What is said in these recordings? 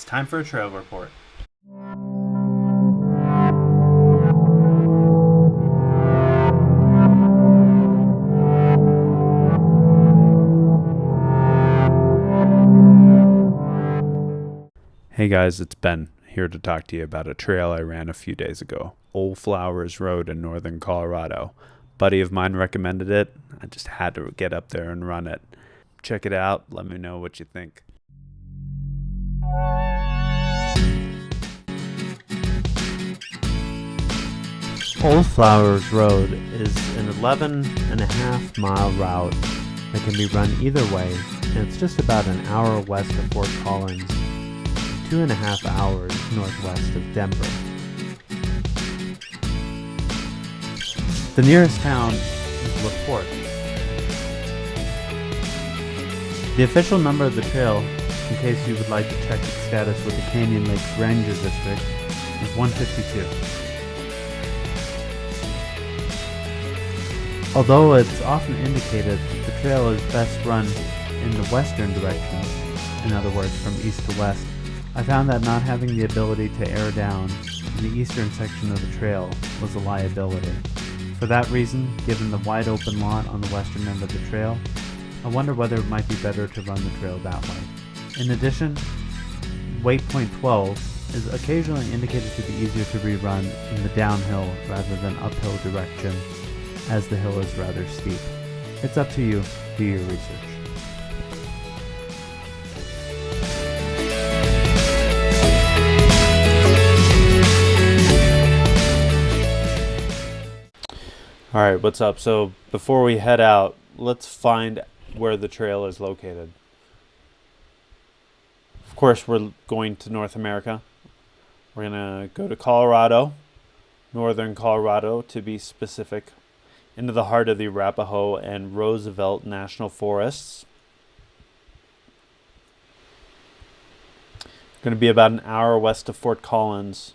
It's time for a trail report. Hey guys, it's Ben here to talk to you about a trail I ran a few days ago, Old Flowers Road in northern Colorado. Buddy of mine recommended it. I just had to get up there and run it. Check it out. Let me know what you think. Old Flowers Road is an 11.5 mile route that can be run either way, and it's just about an hour west of Fort Collins, 2.5 hours northwest of Denver. The nearest town is LaPorte. The official number of the trail, in case you would like to check its status with the Canyon Lakes Ranger District, is 152. Although it's often indicated that the trail is best run in the western direction, in other words from east to west, I found that not having the ability to air down in the eastern section of the trail was a liability. For that reason, given the wide open lot on the western end of the trail, I wonder whether it might be better to run the trail that way. In addition, waypoint 12 is occasionally indicated to be easier to rerun in the downhill rather than uphill direction, as the hill is rather steep. It's up to you. Do your research. Alright, what's up? So before we head out, let's find where the trail is located. Of course, we're going to North America. We're going to go to Colorado, northern Colorado to be specific, into the heart of the Arapaho and Roosevelt National Forests. Going to be about an hour west of Fort Collins,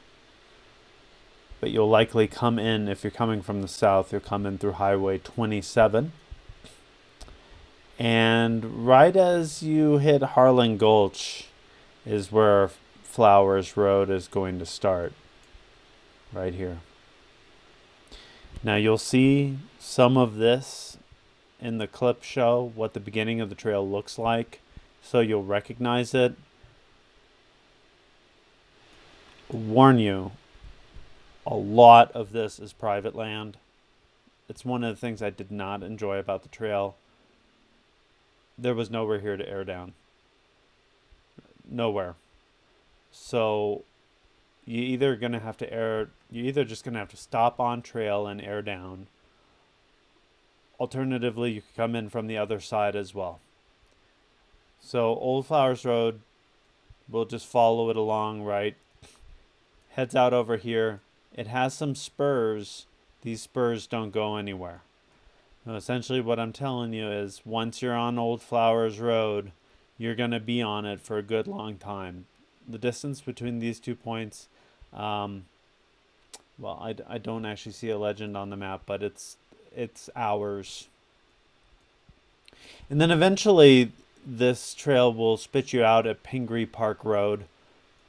but you'll likely come in, if you're coming from the south, you'll come in through Highway 27. And right as you hit Harlan Gulch is where Flowers Road is going to start, right here. Now you'll see some of this in the clip show, what the beginning of the trail looks like, so you'll recognize it. Warn you, a lot of this is private land. It's one of the things I did not enjoy about the trail. There was nowhere here to air down. Nowhere. So you're either just gonna have to stop on trail and air down. Alternatively, you could come in from the other side as well. So Old Flowers Road, we'll just follow it along, right? Heads out over here. It has some spurs. These spurs don't go anywhere. Now, essentially what I'm telling you is once you're on Old Flowers Road, you're going to be on it for a good long time. The distance between these 2 points, I don't actually see a legend on the map, but it's hours. And then eventually this trail will spit you out at Pingree Park Road.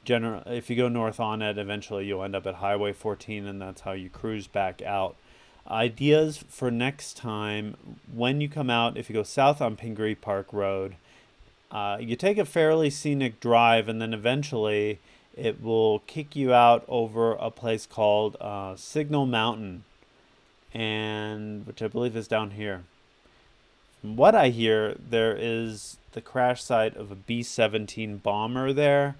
If you go north on it, eventually you'll end up at Highway 14, and that's how you cruise back out. Ideas for next time: when you come out, if you go south on Pingree Park Road, you take a fairly scenic drive, and then eventually it will kick you out over a place called Signal Mountain, which I believe is down here. From what I hear, there is the crash site of a B-17 bomber there.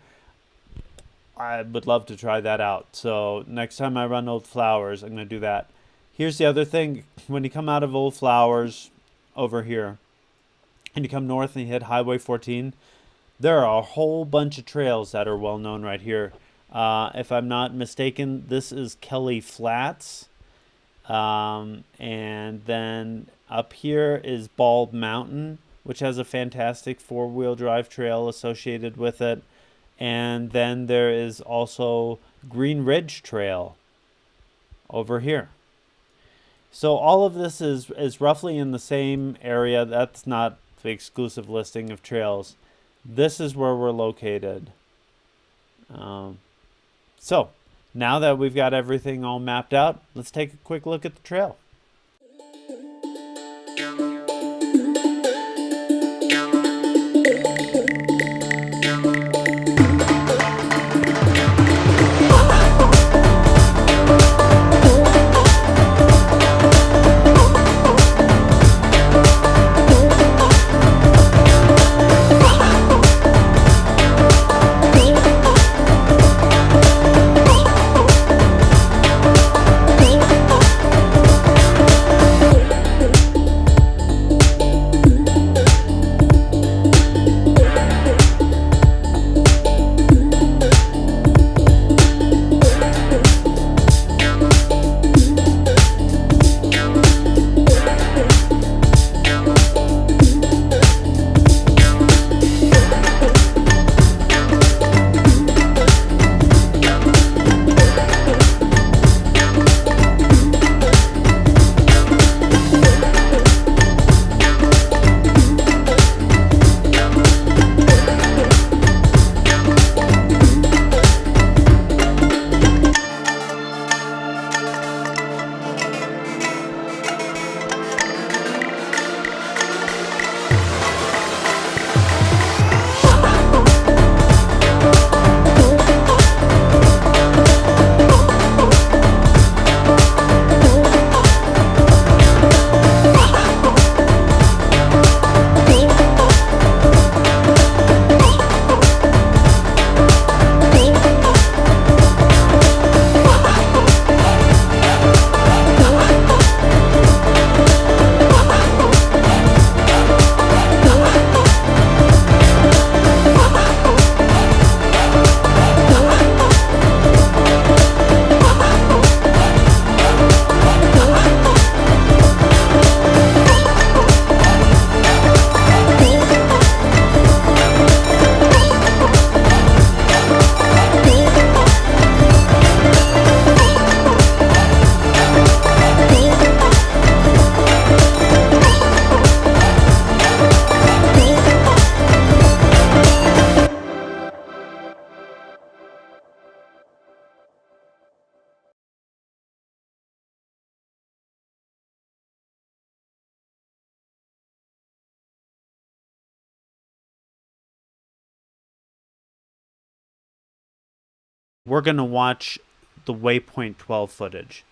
I would love to try that out. So next time I run Old Flowers, I'm going to do that. Here's the other thing. When you come out of Old Flowers over here and you come north and you hit Highway 14, there are a whole bunch of trails that are well known right here. If I'm not mistaken, this is Kelly Flats. And then up here is Bald Mountain, which has a fantastic four-wheel drive trail associated with it. And then there is also Green Ridge Trail over here. So all of this is roughly in the same area. That's not the exclusive listing of trails. This is where we're located. Um, so now that we've got everything all mapped out, let's take a quick look at the trail. We're going to watch the Waypoint 12 footage.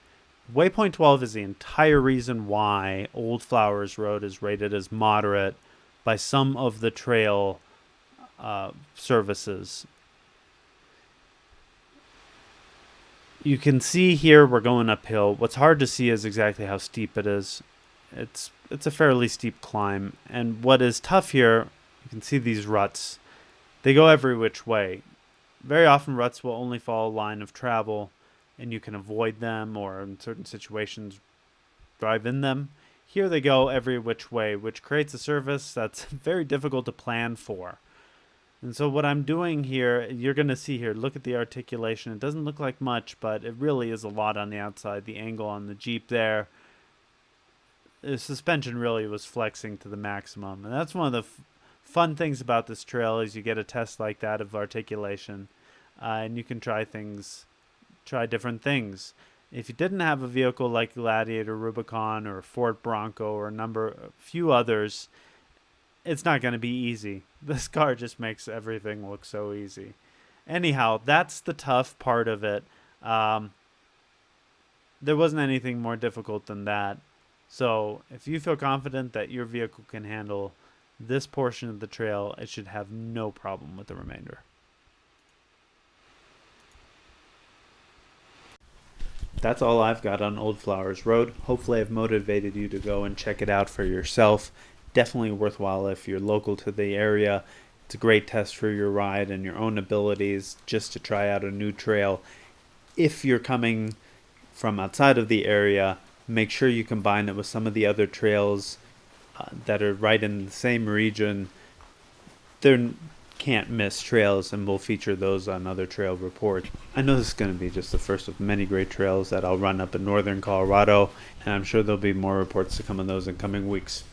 Waypoint 12 is the entire reason why Old Flowers Road is rated as moderate by some of the trail services. You can see here we're going uphill. What's hard to see is exactly how steep it is. It's a fairly steep climb, and what is tough here, you can see these ruts. They go every which way. Very often ruts will only follow a line of travel, and you can avoid them or in certain situations drive in them. Here they go every which way, which creates a surface that's very difficult to plan for. And so what I'm doing here, you're going to see here, look at the articulation. It doesn't look like much, but it really is a lot on the outside. The angle on the Jeep there, the suspension really was flexing to the maximum. And that's one of the fun things about this trail is you get a test like that of articulation. And you can try different things. If you didn't have a vehicle like Gladiator, Rubicon, or Ford Bronco, or a few others, it's not going to be easy. This car just makes everything look so easy. Anyhow, that's the tough part of it. There wasn't anything more difficult than that. So if you feel confident that your vehicle can handle this portion of the trail, it should have no problem with the remainder. That's all I've got on Old Flowers Road. Hopefully I've motivated you to go and check it out for yourself. Definitely worthwhile if you're local to the area. It's a great test for your ride and your own abilities just to try out a new trail. If you're coming from outside of the area, make sure you combine it with some of the other trails that are right in the same region. They're can't miss trails, and we'll feature those on other trail reports. I know this is going to be just the first of many great trails that I'll run up in northern Colorado, and I'm sure there'll be more reports to come on those in coming weeks.